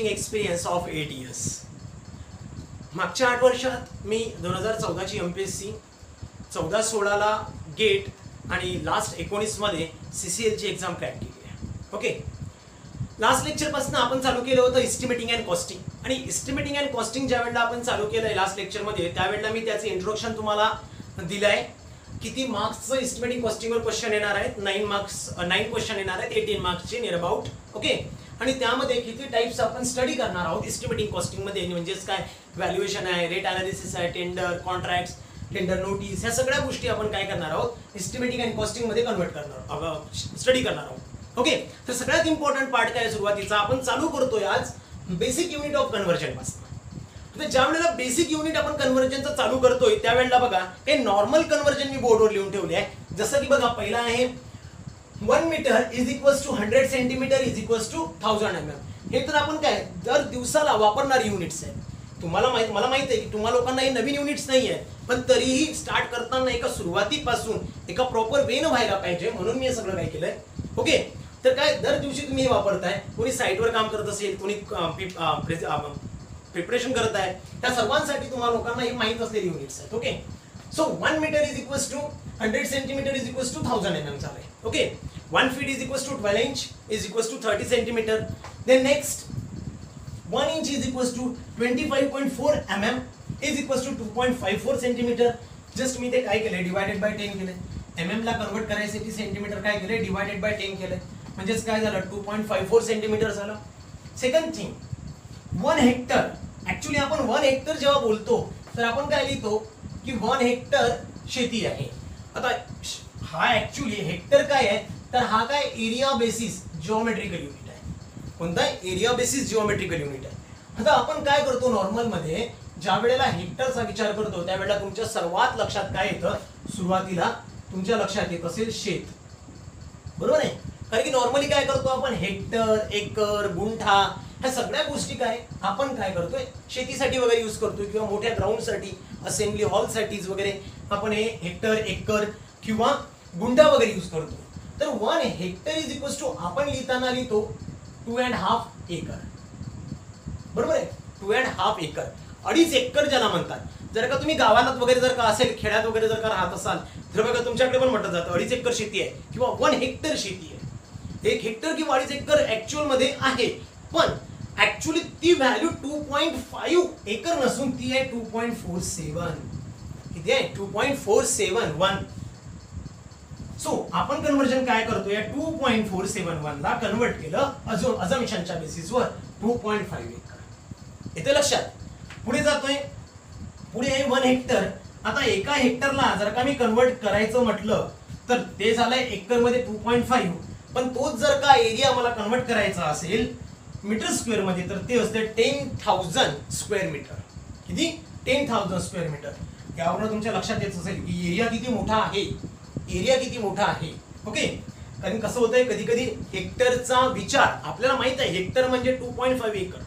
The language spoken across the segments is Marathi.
Teaching experience of 8 years. मागच्या 8 वर्षात मी 2014ची MPSC, 14-16ला गेट आणि लास्ट 19 मध्ये CCLची एक्झाम क्रॅक केली आहे. ओके, लास्ट लेक्चरपासून आपण चालू केलं होतं एस्टिमेटिंग अँड कॉस्टिंग. आणि एस्टिमेटिंग अँड कॉस्टिंग ज्या वेळेला आपण चालू केलंय लास्ट लेक्चरमध्ये, त्यावेळेला मी त्याचे इंट्रोडक्शन तुम्हाला दिलंय. किती मार्क्सचं एस्टिमेटिंग कॉस्टिंगवर क्वेश्चन येणार आहेत? 9 क्वेश्चन येणार आहेत, 18 मार्क्सचे नियर अबाउट. ओके, आणि त्यामध्ये किती टाइप्स आपण स्टडी करणार आहोत एस्टिमेटिंग कॉस्टिंग मध्ये, म्हणजेच काय व्हॅल्युएशन आहे, रेट अनालिसिस आहे, टेंडर, कॉन्ट्रॅक्ट्स, टेंडर नोटीस, ह्या सगळ्या गोष्टी आपण काय करणार आहोत एस्टिमेटिंग अँड कॉस्टिंग मध्ये कन्वर्ट करणार, स्टडी करणार आहोत. ओके, तर सगळ्यात इम्पॉर्टंट पार्ट काय सुरुवातीचा आपण चालू करतोय आज बेसिक युनिट ऑफ कन्व्हर्जन पासून. तर ज्या वेळेला बेसिक युनिट आपण कन्व्हर्जनचं चालू करतोय त्यावेळेला बघा हे नॉर्मल कन्व्हर्जन मी बोर्डवर लिहून ठेवले आहे. जसं की बघा पहिला आहे 1 metre is equals to 100 centimetre is equals to 1000 mm. हे तर आपण काय दर दिवसाला वापरणारी युनिट्स आहेत. मला माहित आहे की तुम्हाला लोकांना हे नवीन युनिट्स नाही आहेत, पण तरीही स्टार्ट करताना एका सुरुवातीपासून एका प्रॉपर वेनं व्हायला पाहिजे म्हणून मी हे सगळं काय केलंय. ओके, तर काय दर दिवशी तुम्ही हे वापरताय, कोणी साईटवर काम करत असेल, कोणी प्रिपरेशन करत आहे, त्या सर्वांसाठी तुम्हाला लोकांना हे माहित असलेली युनिट्स आहेत. Okay, so 1 metre is equals to 100 centimetre is equals to 1000 mm झालंय. Okay, 1 feet is equals to 12 inch is equals to 30 centimetre. Then next 1 inch is equals to 25.4 mm is equals to 2.54 centimetre. Just मी ते काय केलंय डिवायडेड बाय 10 केलंय. mm ला कन्वर्ट करायसाठी सेंटीमीटर काय केलंय डिवायडेड बाय 10 केलंय, म्हणजेच काय झालं 2.54 सेंटीमीटर झालं. Second thing 1 hectare. ऍक्च्युली आपण 1 हेक्टर जेव्हा बोलतो तर आपण काय लिहितो की 1 हेक्टर शेती आहे. आता हा ऍक्च्युली हेक्टर काय आहे तर हा काय एरिया बेसिस जिओमेट्रिकल युनिट आहे. कोणता एरिया बेसिस जिओमेट्रिकल युनिट आहे. आता आपण काय करतो नॉर्मल मध्ये ज्या वेळेला हेक्टरचा विचार करतो त्यावेळेला तुमच्या सर्वात लक्षात काय येतं, सुरुवातीला तुमच्या लक्षात येत असेल शेत, बरोबर आहे. कारण की नॉर्मली काय करतो आपण हेक्टर, एकर, गुंठा ह्या सगळ्या गोष्टी काय आपण काय करतोय शेतीसाठी वगैरे यूज करतोय, किंवा मोठ्या ग्राउंडसाठी असेंब्ली हॉलसाठीच वगैरे आपण हे हेक्टर, एकर किंवा गुंठा वगैरे यूज करतो. तर 1 हेक्टर इज इक्वल्स टू आपण लिहिताना लिहितो 2.5 एकर, बरोबर आहे. 2.5 एकर, 2.5 एकर ज्याला म्हणतात. जर का तुम्ही गावाला वगैरे जर का असेल, खेड्यात वगैरे जर का राहत असाल तर बघा तुमच्याकडे पण म्हटलं जातं 2.5 एकर शेती आहे किंवा 1 हेक्टर शेती आहे. 1 हेक्टर किंवा 2.5 एकर ऍक्च्युअल मध्ये आहे, पण ऍक्च्युअली ती व्हॅल्यू 2.5 एकर नसून ती आहे 2.47. किती आहे 2.471. सो आपण कन्वर्जन काय करतो या 2.471 ला कन्वर्ट केलं अझम्पशनच्या बेसिसवर 2.5 एकर. येते लक्षात. पुढे जातोय, पुढे आहे 1 हेक्टर. आता एका हेक्टरला जर का मी कन्वर्ट करायचं म्हटलं तर ते झालंय एकर मध्ये 2.5, पण तोच जर का एरिया मला कन्वर्ट करायचा असेल मीटर स्क्वेअर मध्ये तर ते असते 10,000 स्क्वेअर मीटर. किती 10,000 स्क्वेअर मीटर. यावरून तुमच्या लक्षात येत असेल की एरिया किती मोठा आहे, एरिया किती मोठा आहे. ओके, कारण कसं होतंय कधी कधी हेक्टरचा विचार आपल्याला माहित आहे हेक्टर म्हणजे 2.5 एकर,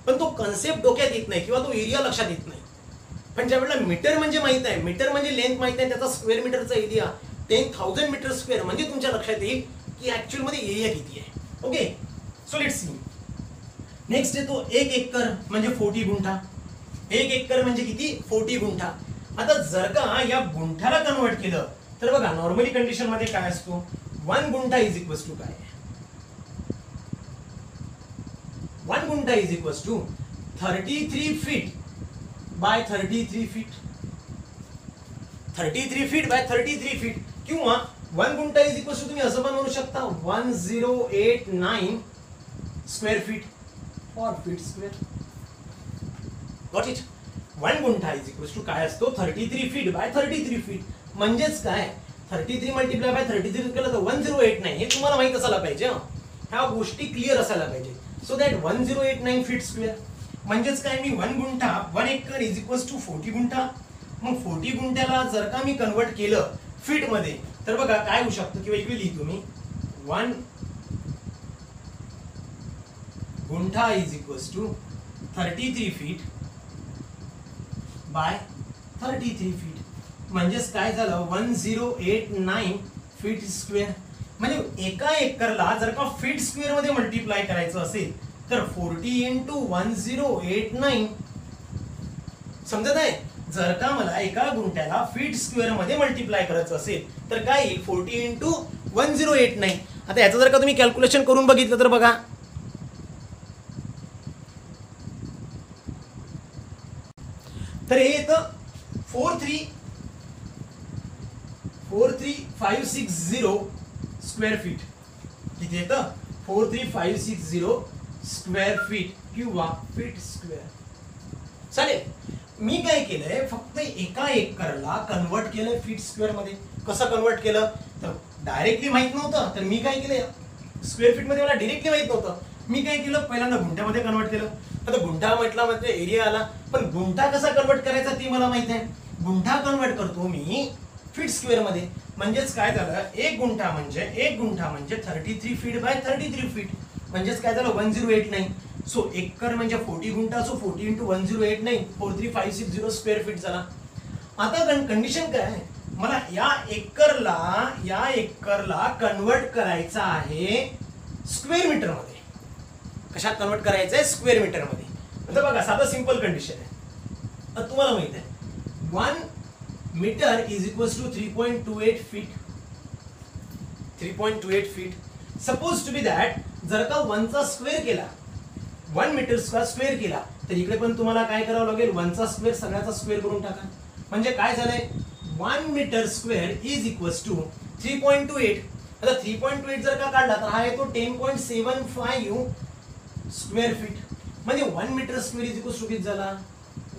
पण तो कन्सेप्ट डोक्यात येत नाही किंवा तो एरिया लक्षात येत नाही. पण ज्या वेळेला मीटर म्हणजे माहित आहे, मीटर म्हणजे लेंथ माहित आहे, त्याचा स्क्वेअर मीटरचा एरिया 10,000 मीटर स्क्वेअर म्हणजे तुमच्या लक्षात येईल की ऍक्च्युअल मध्ये एरिया किती आहे. Okay, so let's see. Next येतो 1 एकर म्हणजे 40 गुंठा. 1 एकर म्हणजे किती 40 गुंठा. आता जर का या गुंठ्याला कन्वर्ट केलं तर बघा नॉर्मली कंडिशन मध्ये काय असतो 1 गुंठा इज इक्वल्स टू काय 1 guntha is equals to 33 feet by 33 feet. 33 feet by 33 feet किंवा 1 गुंठा इज इक्वल्स टू तुम्ही असं पण म्हणू शकता 1089 square feet or feet square. Got it? 1 guntha is equals to काय असतो 33 फीट बाय 33 फीट. म्हणजेच काय 33 मल्टिप्लाय बाय 33 केलं तर 1089. हे तुम्हाला माहित असायला पाहिजे. ह्या गोष्टी क्लिअर असायला पाहिजे. सो दॅट 1089 फीट स्क्वेअर म्हणजेच काय मी 1 guntha 1 acre is equals to 40 guntha. मग 40 गुंठ्याला जर का मी कन्वर्ट केलं फीट मध्ये तर बघा काय होऊ शकतं किंवा इकडे लिहितो मी 1 guntha is equals to 33 feet by 33 feet. म्हणजेच काय झालं 1089 फीट स्क्वेअर. म्हणजे एका एकरला जर का फीट स्क्वेअर मध्ये मल्टिप्लाय करायचं असेल तर 40 इंटू 1089 समजत आहे. जर का मला एका गुंठ्याला फीट स्क्वेअर मध्ये मल्टिप्लाय करायचं असेल तर काय येईल 40 इंटू 1089. आता याचं जर का तुम्ही कॅल्क्युलेशन करून बघितलं तर बघा, तर हे येतं 43560 स्क्वेअर फीट. किती येतं 43560 स्क्वेअर फीट किंवा फीट स्क्वेअर. चालेल. मी काय केलंय फक्त एका एकरला कन्वर्ट केलंय फीट स्क्वेअर मध्ये. कसं कन्वर्ट केलं तर डायरेक्टली माहित नव्हतं, तर मी काय केलं स्क्वेअर फीट मध्ये मला डायरेक्टली माहित नव्हतं. मी काय केलं पहिल्यांदा गुंठ्यामध्ये कन्वर्ट केलं. आता गुंठा म्हटला म्हणजे एरिया आला, पण गुंठा कसा कन्वर्ट करायचा ते मला माहित आहे. गुंठा कन्वर्ट करतो मी फीट स्क्वेअर मध्ये. म्हणजेच काय झालं एक गुंठा म्हणजे 33 फीट बाय 33 फीट. म्हणजेच काय झालं 1089. सो एकर म्हणजे 40 guntha. So 40 into 1089 43560 square feet झाला. आता कंडिशन काय आहे, मला या एकरला कन्वर्ट करायचा आहे स्क्वेअर मीटर मध्ये. कशात कन्वर्ट करायचं आहे स्क्वेअर मीटर मध्ये. आता बघा साधं सिंपल कंडिशन आहे. आता तुम्हाला माहित आहे 1 metre is equals to 3.28 feet. 3.28 feet. Suppose to be that जर का 1 चा स्क्वेअर केला 1 मीटर स्क्वेअर केला तर इकडे पण तुम्हाला काय करावं लागेल 1 चा स्क्वेअर सगळ्याचा स्क्वेअर करून टाका. म्हणजे काय झालंय 1 metre square is equals to 3.28. आता 3.28 जर का काढला तर हा येतो 10.75 स्क्वेअर फीट. म्हणजे 1 metre square is equals to किती झाला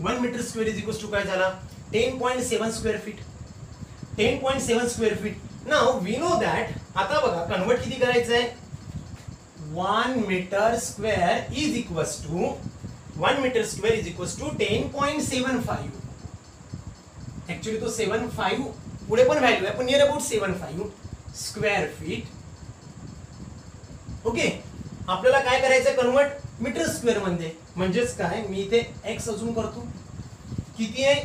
1 metre square is equals to काय झाला 10.7 square feet. 10.7 square feet. Now we know that. आता बघा कन्वर्ट किती करायचं आहे 1 metre square is equals to 10.75. Actually तो 75 पुढे पण व्हॅल्यू आहे पण near about 75 square feet. Okay. आपल्याला काय करायचं कन्वर्ट मीटर स्क्वेअर मध्ये. म्हणजेच काय मी इथे एक्स अजून करतो. किती आहे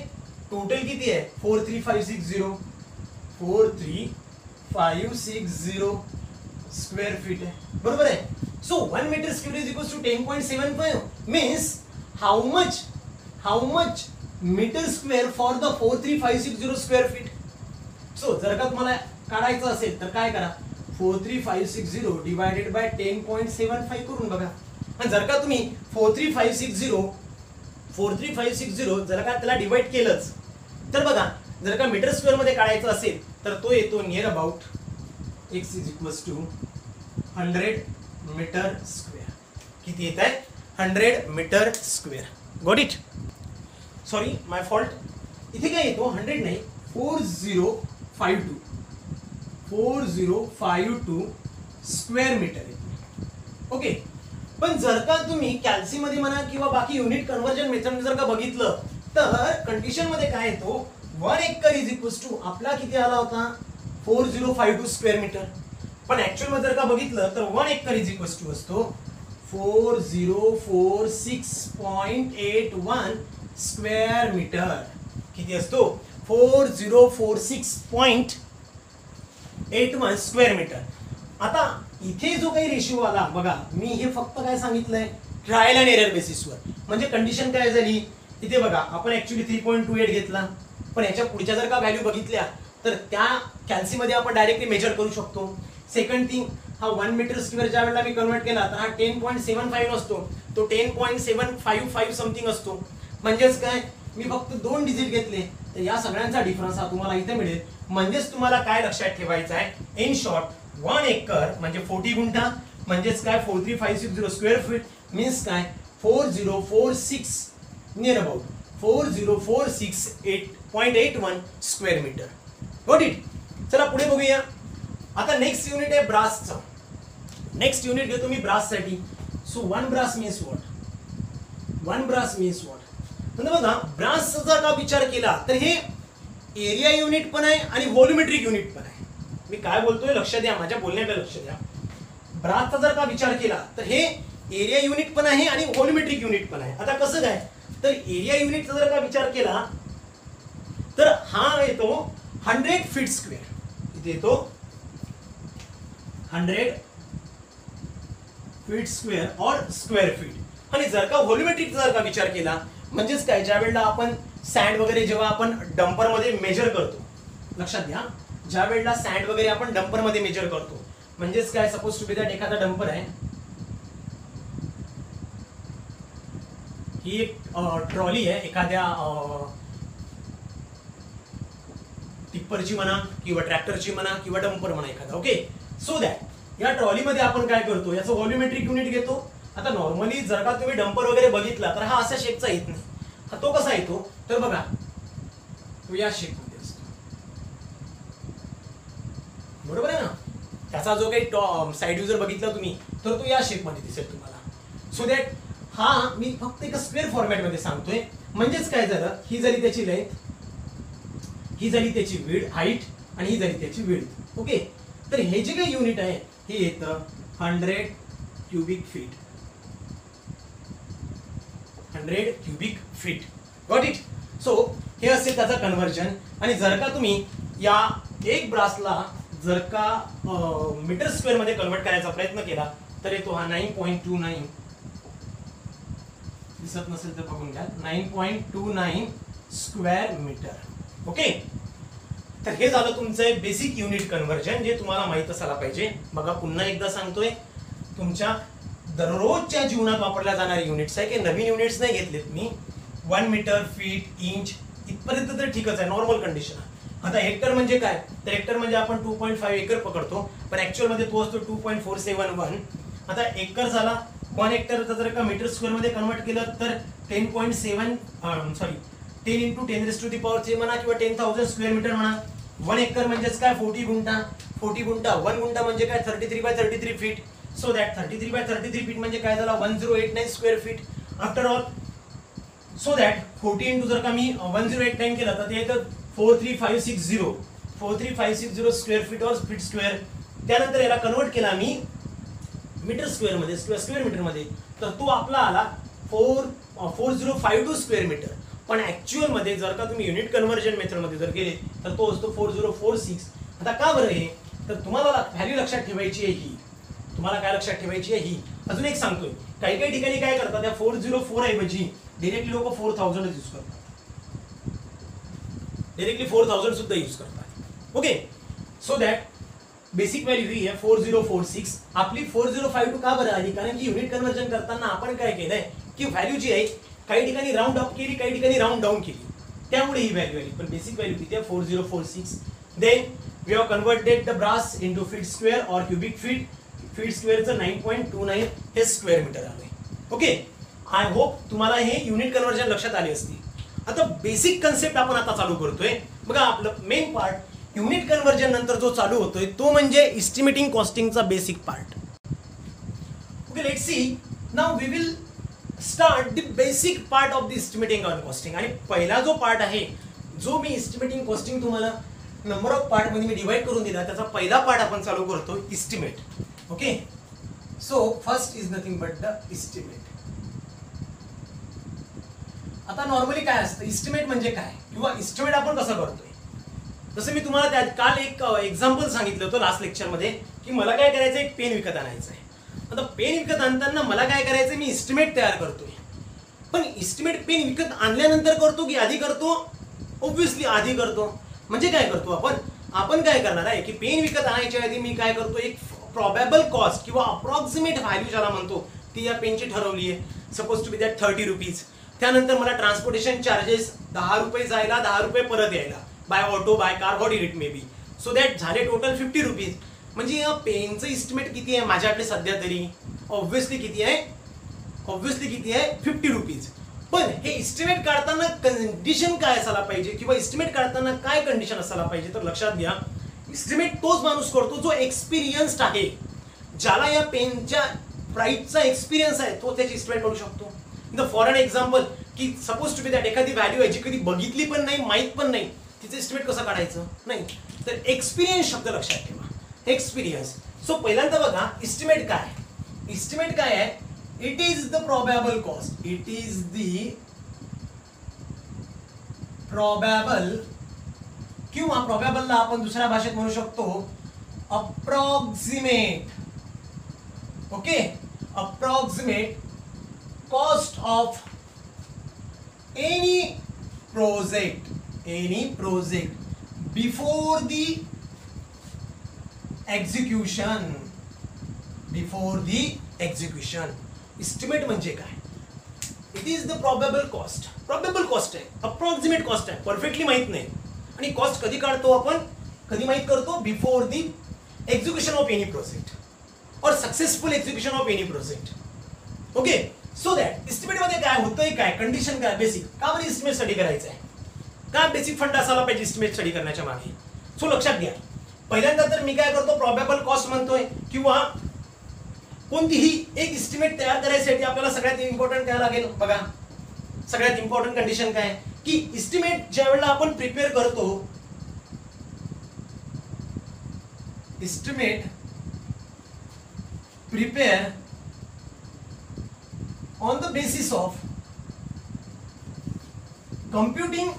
टोटल किती आहे 43560 स्क्वेअर फीट आहे. बरोबर आहे. So 1 metre square is equals to 10.75 means how much metre square for the 43560 square feet. So जर का तुम्हाला काढायचं असेल तर काय करा 43560 डिवायडेड बाय 10.75 करून बघा. आणि जर का तुम्ही 43560 जर का त्याला डिवाइड केलंच तर बघा जर का मीटर स्क्वेअर मध्ये काढायचं असेल तर तो येतो near about x is equals to 100 metre square. किती येत आहे 100 metre square. Got it. Sorry my fault. इथे काय येतो 100 नाही 4052 स्क्वेअर मीटर येतो. ओके. पण जर का तुम्ही कॅल्सी मध्ये म्हणा किंवा बाकी युनिट कन्वर्जन मेथड जर का बघितलं तर कंडिशन मध्ये काय येतो 1 एकर इज इक्वल्स टू आपला किती आला होता 4052 स्क्वेअर मीटर. पण ऍक्च्युअल मध्ये जर का बघितलं तर 1 एकर इज इक्वल्स टू असतो 4046.81 स्क्वेअर मीटर. किती असतो 4046.81 स्क्वेअर मीटर. आता इथे जो काही रेशिओ आला बघा मी हे फक्त काय सांगितलंय ट्रायल अँड एरर बेसिसवर. म्हणजे कंडिशन काय झाली इथे बघा आपण ऍक्च्युअली 3.28 घेतला पण याच्या पुढच्या जर का व्हॅल्यू बघितल्या तर त्या कॅल्सी मध्ये आपण डायरेक्टली मेजर करू शकतो. सेकंड थिंग हा 1 मीटर स्क्वेअर ज्या वेळेला मी कन्वर्ट केला तर हा 10.75 असतो तो 10.755 समथिंग असतो. म्हणजेच काय मी फक्त 2 डिजिट घेतले तर या सगळ्यांचा डिफरन्स हा तुम्हाला इथे मिळेल. म्हणजेच तुम्हाला काय लक्षात ठेवायचं आहे इन शॉर्ट 1 एकर म्हणजे 40 गुंठा म्हणजेच काय 43560 स्क्वेअर फीट मीन्स काय 4046 near about 4046.81 square metre. Got it. चला पुढे बघूया. आता नेक्स्ट युनिट आहे ब्रासचं. नेक्स्ट युनिट घेतो मी ब्रास साठी. सो 1 ब्रास मीन्स व्हॉट म्हणजे बघा ब्रासचा जर का विचार केला तर हे एरिया युनिट पण आहे आणि व्हॉल्युमेट्रिक युनिट पण आहे. मी काय बोलतोय लक्ष द्या माझ्या बोलण्याकडे लक्ष द्या. ब्रासचा जर का विचार केला तर हे एरिया युनिट पण आहे आणि व्हॉल्युमेट्रिक युनिट पण आहे. आता कसं काय तर एरिया युनिटचा जर का विचार केला तर हा येतो 100 फीट स्क्वेअर. इथे येतो 100 फीट स्क्वेअर और स्क्वेअर फीट. आणि जर का व्हॉल्युमेट्रिकचा जर का विचार केला म्हणजेच काय, ज्या वेळेला आपण सँड वगैरे जेव्हा आपण डंपर मध्ये मेजर करतो, लक्षात घ्या, ज्या वेळेला सँड वगैरे आपण डंपर मध्ये मेजर करतो म्हणजेच काय, सपोज टू बी दॅट एखादा डंपर आहे, ही एक ट्रॉली आहे एखाद्या टिप्परची म्हणा किंवा ट्रॅक्टरची म्हणा किंवा डंपर म्हणा एखादा. ओके, सो दॅट या ट्रॉलीमध्ये आपण काय करतो, याचं व्हॉल्युमेट्रिक युनिट घेतो. आता नॉर्मली जर का तुम्ही डंपर वगैरे बघितला तर हा अशा शेपचा येत नाही. हा तो कसा येतो तर बघा, तो या शेपमध्ये असतो, बरोबर आहे ना. त्याचा जो काही साइड व्ह्यू जर बघितला तुम्ही तर तो या शेपमध्ये दिसेल तुम्हाला. सो दॅट हा मी फक्त एका स्क्वेअर फॉर्मॅटमध्ये सांगतोय. म्हणजेच काय झालं, ही झाली त्याची लेंथ, ही झाली त्याची विड्थ, हाईट, आणि ही झाली त्याची विड्थ. ओके, तर हे जे काही युनिट आहे हे येतं 100 cubic feet. 100 cubic feet. Got it. So हे असेल त्याचं कन्व्हर्जन. आणि जर का तुम्ही या एक ब्रासला जर का मीटर स्क्वेअर मध्ये कन्वर्ट करायचा प्रयत्न केला तर येतो हा 9.29, दिसत नसेल तर बघून घ्या, 9.29 स्क्वेअर मीटर. ओके, तर हे झालं तुमचं बेसिक युनिट कन्व्हर्जन जे तुम्हाला माहित असायला पाहिजे. बघा पुन्हा एकदा सांगतोय, तुमच्या दररोजच्या जीवनात वापरल्या जाणारे युनिट्स आहे, की नवीन युनिट्स नाही घेतलेत मी. 1 मीटर, फीट, इंच इथपर्यंत तर ठीकच आहे, नॉर्मल कंडिशन. आता हेक्टर म्हणजे काय, तर हेक्टर म्हणजे आपण 2.5 एकर पकडतो, पण ऍक्च्युअल मध्ये तो असतो 2.471. आता एकर झाला, 1 हेक्टर जर का मीटर स्क्वेअर मध्ये कन्वर्ट केलं तर 10.7 10 × 10⁻³ म्हणा किंवा 10,000 स्क्वेअर मीटर म्हणा. 1 एकर म्हणजेच काय, 40 गुंठा. 1 गुंठा म्हणजे काय, 33/33 फीट. सो दॅट 33/33 फीट म्हणजे काय झाला, 1089 square feet. After all, so that 40 × जर का मी 1089 केलं तर ते येतं 43560 स्क्वेअर फीट और फीट स्क्वेअर. त्यानंतर याला कन्वर्ट केला मी मीटर स्क्वेअर मध्ये, स्क्वेअर मीटर मध्ये, तर तो आपला आला 4052 स्क्वेअर मीटर. पण ऍक्च्युअल मध्ये जर का तुम्ही युनिट कन्व्हर्जन मेथड मध्ये जर गेले तर तो असतो 4046. आता का बरं हे, तर तुम्हाला व्हॅल्यू लक्षात ठेवायची आहे ही. तुम्हाला काय लक्षात ठेवायची आहे ही. अजून एक सांगतोय, काही काही ठिकाणी काय करतात, त्या 404 ऐवजी डिरेक्टली लोक 4000 यूज करतात, डायरेक्टली 4000 सुद्धा यूज करतात. Okay, so that basic value ही आहे 4046. आपली 4052 का बरं आली, कारण की युनिट कन्व्हर्जन करताना आपण काय केलंय की व्हॅल्यू जी आहे काही ठिकाणी राऊंड अप केली, काही ठिकाणी राऊंड डाऊन केली, त्यामुळे ही व्हॅल्यू आली. पण बेसिक व्हॅल्यू किती आहे, 4046. Then we have converted the brass into feet square और क्युबिक फीट. फीट स्क्वेअरचं 9.29 हे स्क्वेअर मीटर आले. ओके, आय होप तुम्हाला हे युनिट कन्व्हर्जन लक्षात आले असतील. आता बेसिक कन्सेप्ट आपण आता चालू करतोय. बघा आपलं मेन पार्ट युनिट कन्व्हर्जन नंतर जो चालू होतोय तो म्हणजे इस्टिमेटिंग कॉस्टिंगचा basic part. Okay, let's see now we will start the basic part of the estimating and costing. आणि पहिला जो पार्ट आहे जो मी इस्टिमेटिंग कॉस्टिंग तुम्हाला नंबर ऑफ पार्ट मध्ये मी डिवाइड करून दिला, त्याचा पहिला पार्ट आपण चालू करतो estimate. Okay, so first is nothing but the estimate. आता नॉर्मली काय असतं, इस्टिमेट म्हणजे काय किंवा इस्टिमेट आपण कसं करतोय. जसं मी तुम्हाला त्यात काल एक एक्झाम्पल सांगितलं होतं लास्ट लेक्चर मध्ये, की मला काय करायचं, एक पेन विकत आणायचं आहे. आता पेन विकत आणताना मला काय करायचं, मी इस्टिमेट तयार करतोय. पण इस्टिमेट पेन विकत आणल्यानंतर करतो की आधी करतो, ऑब्व्हियसली आधी करतो. म्हणजे काय करतो आपण काय करणार आहे की पेन विकत आणायच्या आधी मी काय करतो, एक प्रॉबॅबल कॉस्ट किंवा अप्रॉक्सिमेट व्हॅल्यू ज्याला म्हणतो ती या पेनची ठरवली आहे. Suppose to be that 30 rupees. त्यानंतर मला ट्रान्सपोर्टेशन चार्जेस 10 रुपये जायला, 10 रुपये परत यायला, by auto, by car, what it may be. So that झाले टोटल 50 रुपीज. म्हणजे या पेनचं इस्टिमेट किती आहे माझ्याकडे सध्या तरी, ऑब्व्हियसली किती आहे, 50 रुपीज. पण हे इस्टिमेट काढताना कंडिशन काय असायला पाहिजे किंवा इस्टिमेट काढताना काय कंडिशन असायला पाहिजे, तर लक्षात घ्या, इस्टिमेट तोच माणूस करतो जो एक्सपिरियन्स्ड आहे, ज्याला या पेनच्या प्राइसचा एक्सपिरियन्स आहे, तो त्याची इस्टिमेट करू शकतो. द फॉर एन एक्झाम्पल, की सपोज टू बी दॅट एखादी व्हॅल्यू आहे जी कधी बघितली पण नाही, माहित पण नाही, तिचं इस्टिमेट कसं काढायचं नाही, तर एक्सपिरियन्स शब्द लक्षात ठेवा, एक्सपिरियन्स. सो पहिल्यांदा बघा इस्टिमेट काय, इस्टिमेट काय आहे, it is the प्रोबॅबल cost, it is the प्रोबॅबल, किंवा प्रोबॅबलला आपण दुसऱ्या भाषेत म्हणू शकतो approximate. Okay, approximate cost of any project before the execution. Estimate म्हणजे काय? It is the probable cost आहे, अप्रॉक्सिमेट कॉस्ट आहे, परफेक्टली माहित नाही. आणि कॉस्ट कधी काढतो आपण, कधी माहित करतो? Before the execution of any project और successful execution of any project. Okay, so that estimate मध्ये काय होतंय, काय कंडिशन, काय बेसिक, का बरं एस्टिमेट स्टडी करायचं आहे, काय बेसिक फंड असायला पाहिजे एस्टिमेट स्टडी करण्याच्या मागे. सो लक्षात घ्या, पहिल्यांदा तर मी काय करतो, प्रोबेबल कॉस्ट म्हणतोय, किंवा कोणतीही एक एस्टिमेट तयार करायसाठी आपल्याला सगळ्यात इम्पॉर्टंट काय लागेल बघा. सगळ्यात इम्पॉर्टंट कंडिशन काय की एस्टिमेट ज्या वेळेला आपण प्रिपेअर करतो, estimate prepare on the basis of computing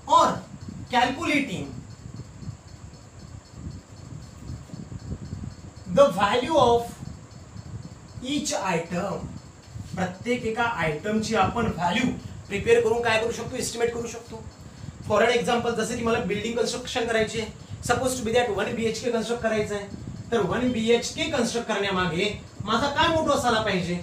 और calculating the value of each item. प्रत्येक एका आयटमची आपण व्हॅल्यू प्रिपेअर करून काय करू शकतो, एस्टिमेट करू शकतो. फॉर एन एक्झाम्पल, जसे की मला बिल्डिंग कन्स्ट्रक्शन करायची आहे, suppose to be that 1 BHK construct करायचं आहे, तर 1 BHK कन्स्ट्रक्ट करण्यामागे माझा काय मोठं असायला पाहिजे,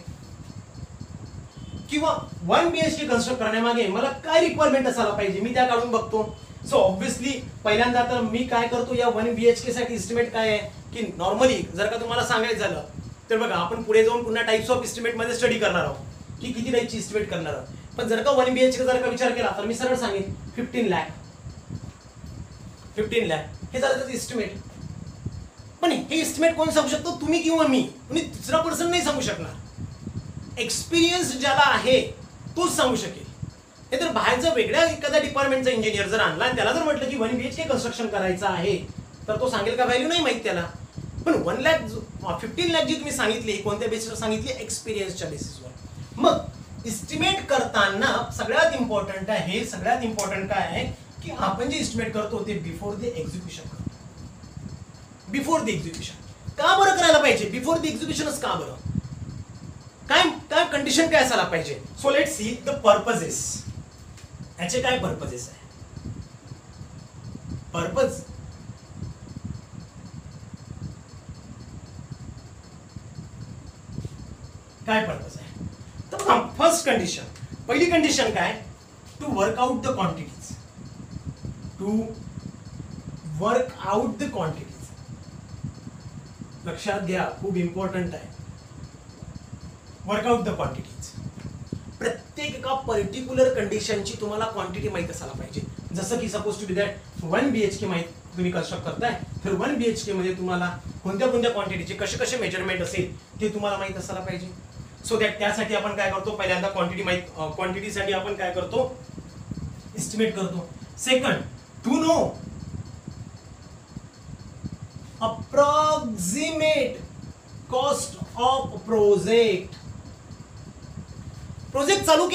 किंवा 1 BHK कन्स्ट्रक्ट करण्यामागे मला काय रिक्वायरमेंट असायला पाहिजे, मी त्या काढून बघतो. सो ऑब्व्हियसली पहिल्यांदा तर मी काय करतो, या 1 BHK साठी एस्टिमेट काय आहे की नॉर्मली जर का तुम्हाला सांगायचं झालं तर बघा, आपण पुढे जाऊन पुन्हा टाइप्स ऑफ एस्टिमेट मध्ये स्टडी करणार आहोत की किती टाइपची एस्टिमेट करणार आहोत. पण जर का 1 BHK जर का विचार केला तर मी सरळ सांगेन 15 लाख हे झालं त्याचं एस्टिमेट. पण हे एस्टिमेट कोण सांगू शकतो, तुम्ही किंवा मी, तुम्ही दुसरा पर्सन नाही सांगू शकणार. एक्सपिरियन्स ज्याला आहे तोच सांगू शकेल. हे तर बाहेरचा वेगळ्या एखाद्या डिपार्टमेंटचा इंजिनियर जर आणला आणि त्याला जर म्हटलं की 1 BHK कन्स्ट्रक्शन करायचं आहे, तर तो सांगेल का, व्हॅल्यू नाही माहित त्याला. पण 1 लाख 15 लाख जी तुम्ही सांगितली, कोणत्या बेसिसवर सांगितली, एक्सपिरियन्सच्या बेसिसवर. मग एस्टिमेट करताना सगळ्यात इम्पॉर्टंट काय आहे की आपण जे एस्टिमेट करतो ते बिफोर द एक्झिक्युशन करतो. बिफोर द एक्झिक्युशन का बरं करायला पाहिजे, बिफोर द एक्झिक्युशनच का बरं, काय कंडिशन काय असायला पाहिजे. So let see the purposes. याचे काय पर्पजेस आहे, पर्पज काय पर्पज आहे. तर बघा, फर्स्ट कंडिशन, पहिली कंडिशन काय, to work out the quantities. लक्षात घ्या, खूप इम्पॉर्टंट आहे. Work out the quantities. प्रत्येक एका पर्टिक्युलर कंडिशनची तुम्हाला क्वांटिटी माहित असायला पाहिजे. जसं की suppose to be that 1 BHK माहित तुम्ही कन्स्ट्रक्ट करताय, तर 1 BHK मध्ये तुम्हाला कोणत्या क्वांटिटीचे कसे मेजरमेंट असेल ते तुम्हाला माहित असायला पाहिजे. सो दॅट त्यासाठी आपण काय करतो, पहिल्यांदा क्वांटिटीसाठी आपण काय करतो, एस्टिमेट करतो. Second, to know approximate cost of project. Project चालू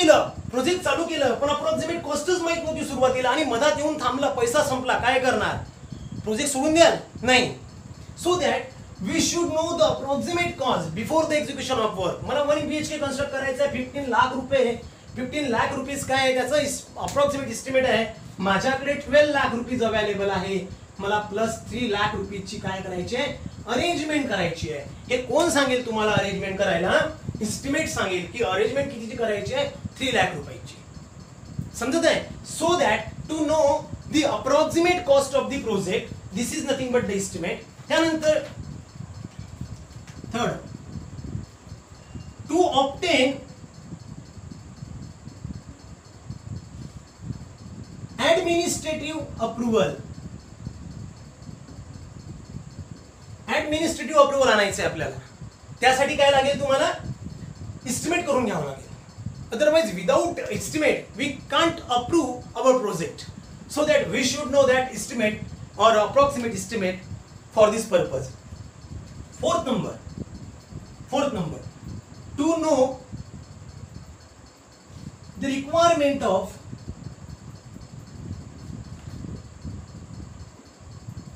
केलं पण अप्रॉक्सिमेट कॉस्टच माहित नव्हती सुरुवातीला, आणि मधात येऊन थांबला, पैसा संपला, काय करणार, प्रोजेक्ट सोडून द्याल नाही. So that we should know the approximate cost before the execution of work. मला 1 BHK कन्स्ट्रक्ट करायचं आहे, 15 लाख रुपये. 15 लाख रुपीज काय आहे, त्याचं अप्रॉक्सिमेट एस्टिमेट आहे. माझ्याकडे 12 लाख रुपीज अवेलेबल आहे. मला प्लस 3 लाख रुपीजची काय करायची आहे, अरेंजमेंट करायची आहे. हे कोण सांगेल तुम्हाला अरेंजमेंट करायला, एस्टिमेट सांगेल की अरेंजमेंट कितीची करायची आहे, 3 लाख रुपयाची. समजत आहे. So that to know the approximate cost of the project, this is nothing but the estimate. त्यानंतर third, to obtain administrative approval. Administrative approval आणायचं आहे आपल्याला. त्यासाठी काय लागेल, तुम्हाला एस्टिमेट करून घ्यावं लागेल. Otherwise without estimate we can't approve our project. So that we should know that estimate or approximate estimate for this purpose. Fourth number, to know the requirement of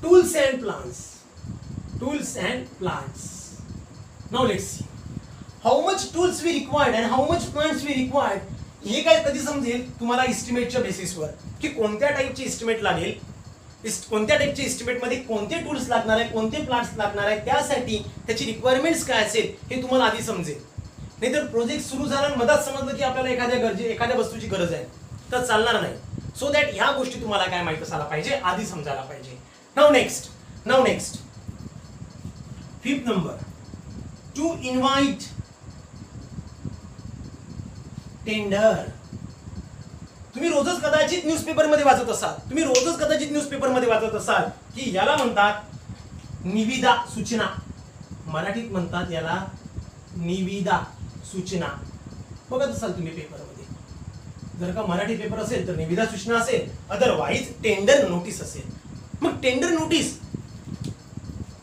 tools and plans. tools and plants. Now let's see how much tools we required and how much plants we required. हे काय कधी समजेल तुम्हाला इस्टिमेटच्या बेसिसवर की कोणत्या टाईपचे इस्टिमेट लागेल, कोणत्या टाईपचे इस्टिमेट मध्ये कोणते टूल्स लागणार आहे, कोणते प्लांट्स लागणार आहे, त्यासाठी त्याची रिक्वायरमेंट्स काय असेल हे तुम्हाला आधी समजेल. नाहीतर प्रोजेक्ट सुरू झाला आणि मधात समजलं की आपल्याला एखाद्या वस्तूची गरज आहे तर चालणार नाही. सो दॅट ह्या गोष्टी तुम्हाला काय माहित असायला पाहिजे, आधी समजायला पाहिजे. Now next fifth number, to invite tender. तुम्ही रोजच कदाचित न्यूजपेपरमध्ये वाचत असाल की याला म्हणतात निविदा सूचना, मराठीत म्हणतात याला निविदा सूचना. बघत असाल तुम्ही पेपरमध्ये. जर का मराठी पेपर असेल तर निविदा सूचना असेल, अदरवाईज टेंडर नोटीस असेल. मग टेंडर नोटीस,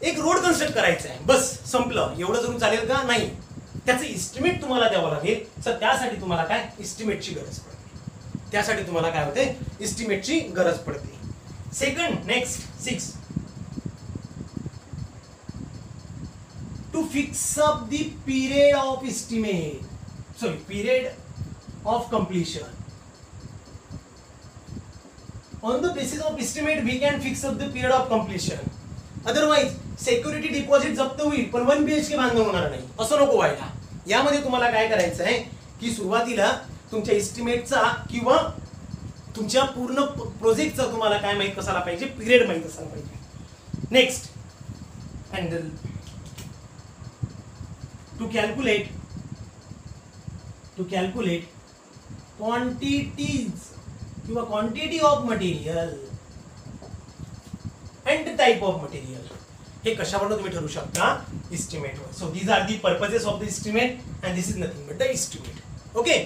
एक रोड कन्स्ट्रक्ट करायचा आहे, बस संपलं. एवढं जरूर चालेल का? नाही. त्याचं इस्टिमेट तुम्हाला द्यावं लागेल. तर त्यासाठी तुम्हाला काय इस्टिमेटची गरज पडते. त्यासाठी तुम्हाला काय होते, इस्टिमेटची गरज पडते. Second, next 6, to fix up the period of estimate, sorry period of completion. On the basis of estimate we can fix up the period of completion. Otherwise security deposit जप्त होईल पण 1 BHK बांधणं होणार नाही. असं नको व्हायला. यामध्ये तुम्हाला काय करायचं आहे की सुरुवातीला तुमच्या एस्टिमेटचा किंवा तुमच्या पूर्ण प्रोजेक्टचा तुम्हाला काय माहित असायला पाहिजे, पिरियड माहित असायला पाहिजे. Next, handle to calculate quantities किंवा quantity of material and type of material. हे कशावरून तुम्ही ठरवू शकता, इस्टिमेटवर. So these are the purposes of the estimate and this is nothing but the estimate. Okay,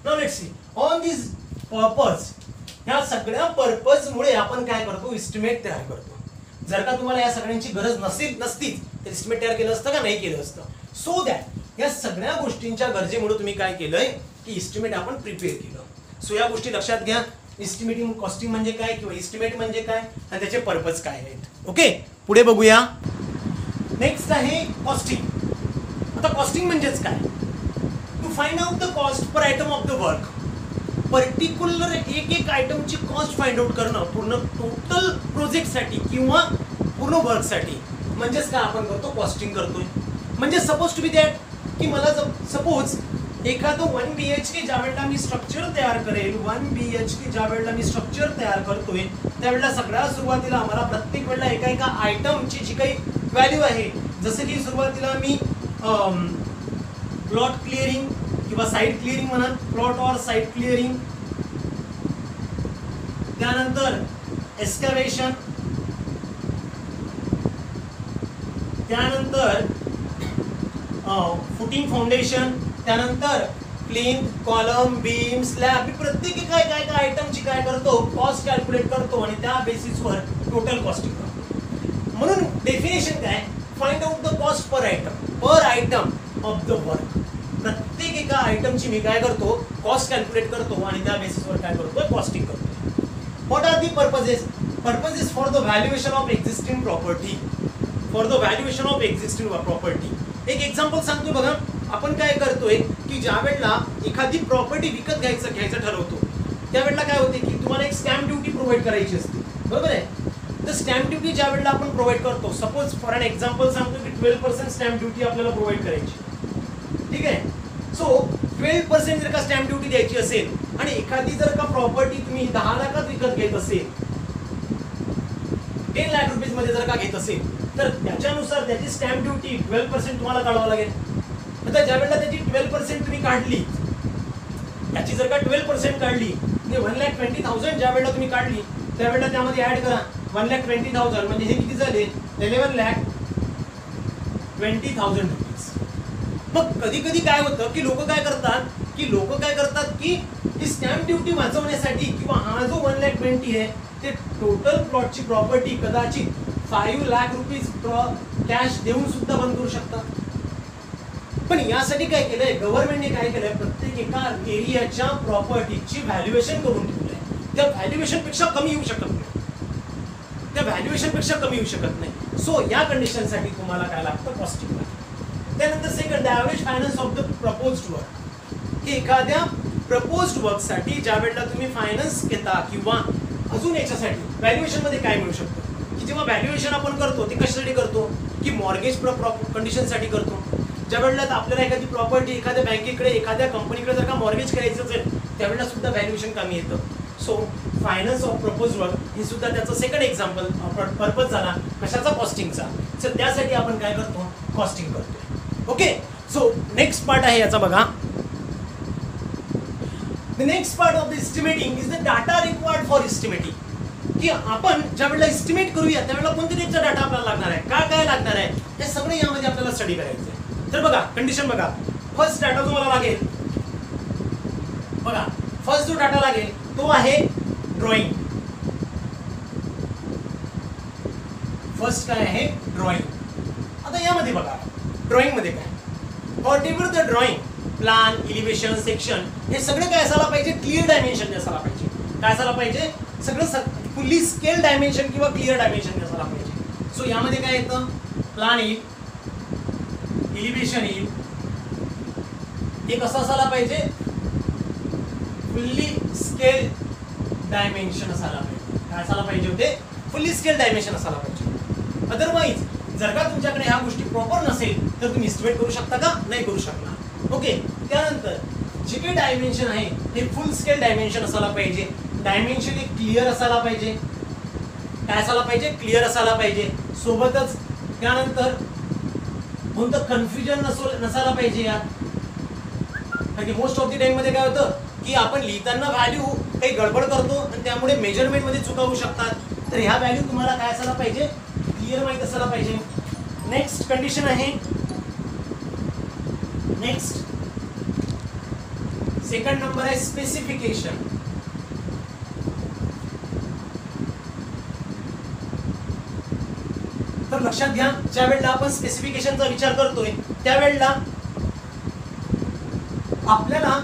now let's see on this purpose. ह्या सगळ्या पर्पज मुळे आपण काय करतो, इस्टिमेट तयार करतो. जर का तुम्हाला या सगळ्यांची गरज नसतीच तर इस्टिमेट तयार केलं असतं का, नाही केलं असतं. सो दॅट या सगळ्या गोष्टींच्या गरजेमुळे तुम्ही काय केलंय की इस्टिमेट आपण प्रिपेअर केलं. सो या गोष्टी लक्षात घ्या. इस्टिमेटिंग कॉस्टिंग म्हणजे काय किंवा इस्टिमेट म्हणजे काय आणि त्याचे पर्पज काय आहेत. ओके, पुढे बघूया. नेक्स्ट आहे कॉस्टिंग. आता कॉस्टिंग म्हणजेच काय, to find out the cost per item of the work. Particular एक आयटमची कॉस्ट फाइंड आउट करणं पूर्ण टोटल प्रोजेक्टसाठी किंवा पूर्ण वर्कसाठी म्हणजेच काय आपण करतो, कॉस्टिंग करतोय. म्हणजे सपोज टू बी दॅट की मला सपोज एखादं 1 BHK ज्या वेळेला मी स्ट्रक्चर तयार करेल, 1 BHK ज्या वेळेला मी स्ट्रक्चर तयार करतोय त्यावेळेला सगळ्या सुरुवातीला आम्हाला प्रत्येक वेळेला एका आयटमची जी काही व्हॅल्यू आहे, जसं की सुरुवातीला मी प्लॉट क्लिअरिंग किंवा साईट क्लिअरिंग म्हणा, प्लॉट ऑर साईट क्लिअरिंग, त्यानंतर एक्सकॅव्हेशन, त्यानंतर फुटिंग फाउंडेशन, त्यानंतर प्लिंथ, कॉलम, बीम, स्लॅब, प्रत्येक काय आयटमची काय करतो, कॉस्ट कॅल्क्युलेट करतो आणि त्या बेसिसवर टोटल कॉस्टिंग करतो. म्हणून डेफिनेशन काय, find out the cost per item of the work. प्रत्येक एका आयटमची मी काय करतो, कॉस्ट कॅल्क्युलेट करतो आणि त्या बेसिसवर काय करतो, कॉस्टिंग करतो. What R the purposes? Purposes for the valuation of existing property. एक एक्झाम्पल सांगतो बघा. आपण काय करतोय की ज्या वेळेला एखादी प्रॉपर्टी विकत घ्यायचं ठरवतो त्यावेळेला काय होते की तुम्हाला एक स्टॅम्प ड्युटी प्रोव्हाइड करायची असते, बरोबर आहे. तर स्टॅम्प ड्युटी ज्या वेळेला आपण प्रोव्हाइड करतो, सपोज फॉर एन एक्झाम्पल सांगतो की 12% स्टॅम्प ड्युटी आपल्याला प्रोव्हाइड करायची, ठीक आहे. सो 12% जर का स्टॅम्प ड्युटी द्यायची असेल आणि एखादी जर का प्रॉपर्टी तुम्ही 10 लाखात विकत घेत असेल, 10 लाख रुपीज मध्ये जर का घेत असेल तर त्याच्यानुसार त्याची स्टॅम्प ड्युटी 12% तुम्हाला काढावं लागेल. आता ज्या वेळेला त्याची 12% तुम्ही काढली, त्याची जर का 12% काढली म्हणजे 1,20,000 ज्या वेळेला तुम्ही काढली त्यावेळेला त्यामध्ये ऍड करा 1,20,000 म्हणजे हे किती झाले, 11,20,000 रुपीज. मग कधी कधी काय होतं की लोक काय करतात की स्टॅम्प ड्युटी वाचवण्यासाठी किंवा हा जो 1,20,000 आहे ते टोटल प्लॉटची प्रॉपर्टी कदाचित 5 लाख रुपीज कॅश देऊन सुद्धा बंद करू शकतात. पण यासाठी काय केलंय, गव्हर्नमेंटने काय केलंय, प्रत्येक एका एरियाच्या प्रॉपर्टीची व्हॅल्युएशन करून ठेवलंय. त्या व्हॅल्युएशन पेक्षा कमी येऊ शकत नाही. त्या व्हॅल्युएशन पेक्षा कमी येऊ शकत नाही. सो या कंडिशनसाठी तुम्हाला काय लागतं, कॉस्टिंग लागतं. त्यानंतर second, average finance of the proposed work. की एखाद्या प्रपोज्ड वर्कसाठी ज्या वेळेला तुम्ही फायनान्स घेता किंवा अजून याच्यासाठी व्हॅल्युएशन मध्ये काय मिळू शकतं, की जेव्हा व्हॅल्युएशन आपण करतो ते कशासाठी करतो, की मॉर्गेज कंडिशनसाठी करतो. ज्या वेळेला आपल्याला एखादी प्रॉपर्टी एखाद्या बँकेकडे एखाद्या कंपनीकडे जर का मॉर्गेज करायचं असेल त्यावेळेला सुद्धा व्हॅल्युएशन कमी येतं. So finance of propose work हे सुद्धा त्याचं सेकंड एक्झाम्पल पर्पज झाला कशाचा, कॉस्टिंगचा. तर त्यासाठी आपण काय करतो, कॉस्टिंग करतो. ओके. सो नेक्स्ट पार्ट आहे याचा बघा. The next part of the estimating is the data required for estimating. की आपण ज्या वेळेला एस्टिमेट करूया त्यावेळेला कोणत्या टाईपचा डाटा आपल्याला लागणार आहे, काय लागणार आहे, हे सगळे यामध्ये आपल्याला स्टडी करायचं आहे. तर बघा कंडिशन बघा. फर्स्ट डाटा जो मला लागेल बघा, फर्स्ट जो डाटा लागेल तो आहे ड्रॉइंग. फर्स्ट काय आहे, ड्रॉइंग. आता यामध्ये बघा ड्रॉइंग मध्ये काय, whatever the drawing, plan, elevation, section हे सगळे काय असायला पाहिजे, क्लिअर डायमेन्शन असायला पाहिजे. काय असायला पाहिजे, सगळं फुल्ली स्केल डायमेन्शन किंवा क्लिअर डायमेन्शन असायला पाहिजे. सो यामध्ये काय येतं, प्लान येईल, इलिव्हेशन येईल, हे कसं असायला पाहिजे, फुल्ली स्केल डायमेन्शन असायला पाहिजे. काय असायला पाहिजे होते, फुल्ली स्केल डायमेन्शन असायला पाहिजे. अदरवाईज जर का तुमच्याकडे ह्या गोष्टी प्रॉपर नसेल तर तुम्ही इस्टिमेट करू शकता का, नाही करू शकणार. ओके. त्यानंतर जे काही डायमेन्शन आहे ते फुल स्केल डायमेन्शन असायला पाहिजे. डायमेन्शन हे क्लिअर असायला पाहिजे. काय असायला पाहिजे, क्लिअर असायला पाहिजे. सोबतच त्यानंतर कोणतं कन्फ्युजन नसायला पाहिजे यात. कारण की मोस्ट ऑफ द टाइम मध्ये काय होतं की आपण लिहिताना व्हॅल्यू काही गडबड करतो आणि त्यामुळे मेजरमेंट मध्ये चुका होऊ शकतात. तर ह्या व्हॅल्यू तुम्हाला काय असायला पाहिजे, क्लिअर माहित असायला पाहिजे. नेक्स्ट कंडिशन आहे, नेक्स्ट सेकंड नंबर आहे स्पेसिफिकेशन. तर लक्षात घ्या, ज्या वेळेला आपण स्पेसिफिकेशनचा विचार करतोय त्यावेळेला आपल्याला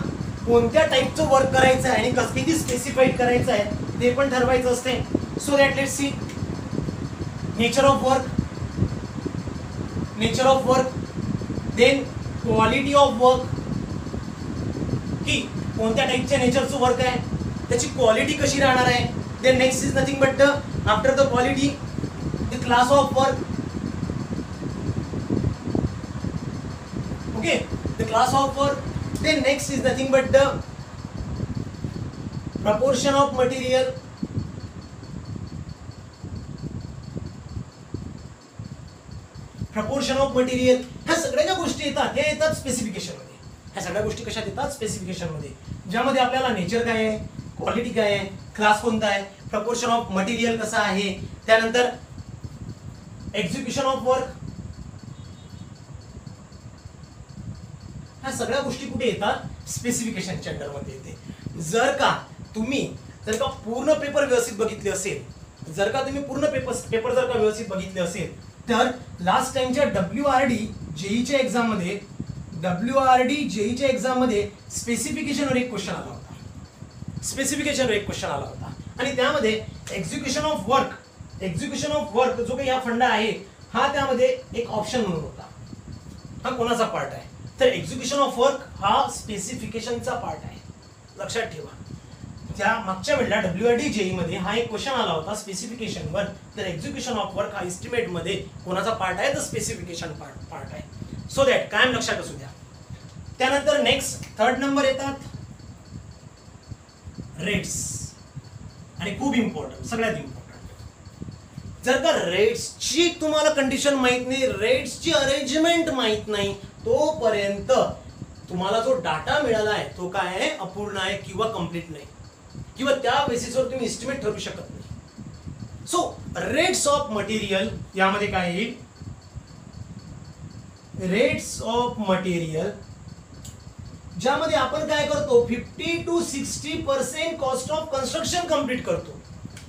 कोणत्या टाईपचं वर्क करायचं आहे आणि किती स्पेसिफाईड करायचं आहे ते पण ठरवायचं असते. So that let's see nature of work, nature of work, then quality of work, की कोणत्या टाईपच्या नेचरचं वर्क आहे त्याची क्वालिटी कशी राहणार आहे. Then next is nothing but after the quality the class of work. Okay, the class of work. Then next is nothing but the proportion of material, proportion of material. ह्या सगळ्या ज्या गोष्टी येतात त्या येतात स्पेसिफिकेशन मध्ये. ह्या सगळ्या गोष्टी कशात येतात, स्पेसिफिकेशन मध्ये, ज्यामध्ये आपल्याला नेचर काय आहे, क्वालिटी काय आहे, क्लास कोणता आहे, प्रपोर्शन ऑफ मटेरियल कसा आहे, त्यानंतर एक्झिक्युशन ऑफ वर्क. ह्या सगळ्या गोष्टी कुठे येतात, स्पेसिफिकेशनच्या अंडरमध्ये येते. जर का पूर्ण पेपर व्यवस्थित बघितले असेल, जर का तुम्ही पूर्ण पेपर जर का व्यवस्थित बघितले असेल तर लास्ट टाइमच्या WRD जेईच्या एक्झाम मध्ये, WRD जेईच्या एक्झाम मध्ये स्पेसिफिकेशनवर एक क्वेश्चन आला होता. स्पेसिफिकेशनवर एक क्वेश्चन आला होता आणि त्यामध्ये execution of work, execution of work जो काही हा फंडा आहे हा त्यामध्ये एक ऑप्शन म्हणून होता. हा कोणाचा पार्ट आहे, तर एक्झिक्युशन ऑफ वर्क हा स्पेसिफिकेशनचा पार्ट आहे. लक्षात ठेवा, त्या मागच्या वेळेला WRD जेई मध्ये हा एक क्वेश्चन आला होता स्पेसिफिकेशनवर. तर एक्झिक्युशन ऑफ वर्क हा एस्टिमेट मध्ये कोणाचा पार्ट आहे, तर स्पेसिफिकेशन पार्ट आहे. सो दॅट कायम लक्षात असू द्या. त्यानंतर नेक्स्ट थर्ड नंबर येतात रेट्स. आणि खूप इम्पॉर्टंट, सगळ्यात इम्पॉर्टंट. जर का रेट्सची तुम्हाला कंडिशन माहित नाही, रेट्सची अरेंजमेंट माहित नाही, तोपर्यंत तुम्हाला जो डाटा मिळाला आहे तो काय आहे, अपूर्ण आहे किंवा कंप्लीट नाही, किंवा त्या बेसिसवर तुम्ही एस्टिमेट ठरवू शकत नाही. सो रेट्स ऑफ मटेरियल यामध्ये काय येईल, रेट्स ऑफ मटेरियल, ज्यामध्ये आपण काय करतो 50 to 60% cost of construction complete करतो.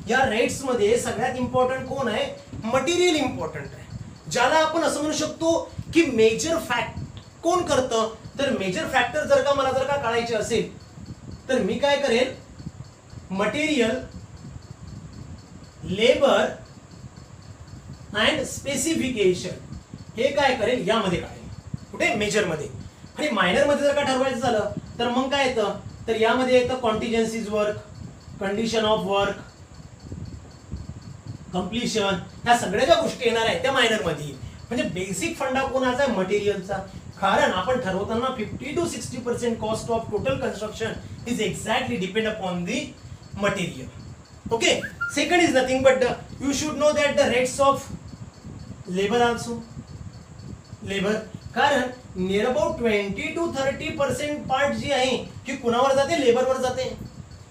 या रेट्स मध्ये सगळ्यात इम्पॉर्टंट कोण आहे, मटेरियल इम्पॉर्टंट आहे. ज्याला आपण असं म्हणू शकतो की मेजर फॅक्ट कोण करतं, तर मेजर फॅक्टर जर का मला जर का काढायचे असेल तर मी काय करेन, मटेरियल, लेबर अँड स्पेसिफिकेशन हे काय करेल यामध्ये काढेल, कुठे मेजर मध्ये. आणि मायनर मध्ये जर का ठरवायचं झालं तर मग काय येतं, तर यामध्ये येतं contingencies work, condition of work, completion, ह्या सगळ्या ज्या गोष्टी येणार आहेत त्या मायनर मध्ये. म्हणजे बेसिक फंडा कोणाचा आहे, मटेरियलचा. कारण आपण ठरवताना 50 to 60% cost of total construction is exactly depend upon the material. Okay. Second is nothing but you should know that the rates of labour also. Labour, कारण नियर अबाउट 20 to 30% पार्ट जी आहे की कुणावर जाते, लेबरवर जाते.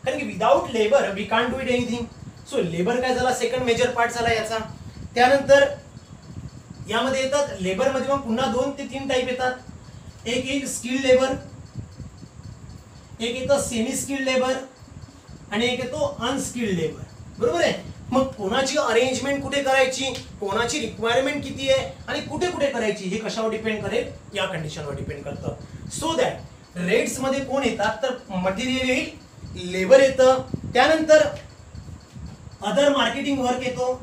कारण की without labour we can't do it anything. So labour काय झाला, सेकंड मेजर पार्ट झाला याचा. त्यानंतर यामध्ये येतात लेबर मध्ये मग पुन्हा 2 ते 3 टाइप येतात. एक स्किल्ड लेबर, एक येतं सेमी स्किल्ड लेबर आणि एक येतो अनस्किल्ड लेबर. बरोबर आहे. मग कोणाची अरेंजमेंट कुठे करायची, कोणाची रिक्वायरमेंट किती आहे आणि कुठे कुठे करायची हे कशावर डिपेंड करेल, या कंडिशनवर डिपेंड करतं. सो दॅट रेट्स मध्ये कोण येतात, तर मटेरियल येईल, लेबर येतं, त्यानंतर अदर मार्केटिंग वर्क येतो,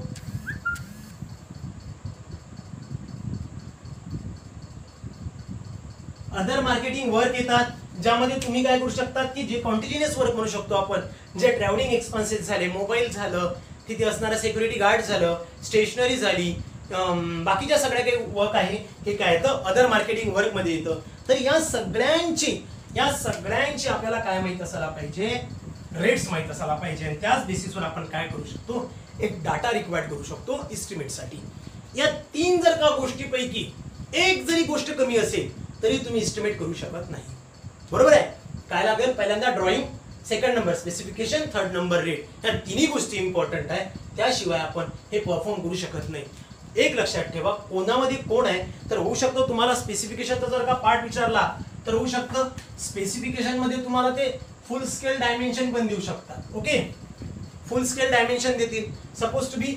अदर मार्केटिंग वर्क येतात, ज्यामध्ये तुम्ही काय करू शकता की जे कॉन्टिन्युअस वर्क म्हणू शकतो आपण, जे ट्रॅव्हलिंग एक्सपेन्सेस झाले, मोबाईल झालं, तिथे असणारं सिक्युरिटी गार्ड झालं, स्टेशनरी झाली, बाकीच्या सगळ्या काही वर्क आहे हे काय येतं, अदर मार्केटिंग वर्क मध्ये येतं. तर या सगळ्यांची आपल्याला काय माहित असायला पाहिजे, रेट्स माहित असायला पाहिजे. आणि त्याच बेसिसवर आपण काय करू शकतो, एक डाटा रिक्वायर्ड करू शकतो इस्टिमेटसाठी. या 3 जर का गोष्टीपैकी एक जरी गोष्ट कमी असेल तरी तुम्ही इस्टिमेट करू शकत नाही. बरोबर आहे. काय लागेल, पहिल्यांदा drawing, second number specification, third number rate. या तिन्ही गोष्टी इम्पॉर्टंट आहे, त्याशिवाय आपण हे परफॉर्म करू शकत नाही. एक लक्षात ठेवा, कोणामध्ये कोण आहे, तर होऊ शकतो तुम्हाला स्पेसिफिकेशनचा जर का पार्ट विचारला तर होऊ शकतं स्पेसिफिकेशन मध्ये तुम्हाला ते फुल स्केल डायमेन्शन पण देऊ शकतात. ओके, फुल स्केल डायमेन्शन देतील. सपोज टू बी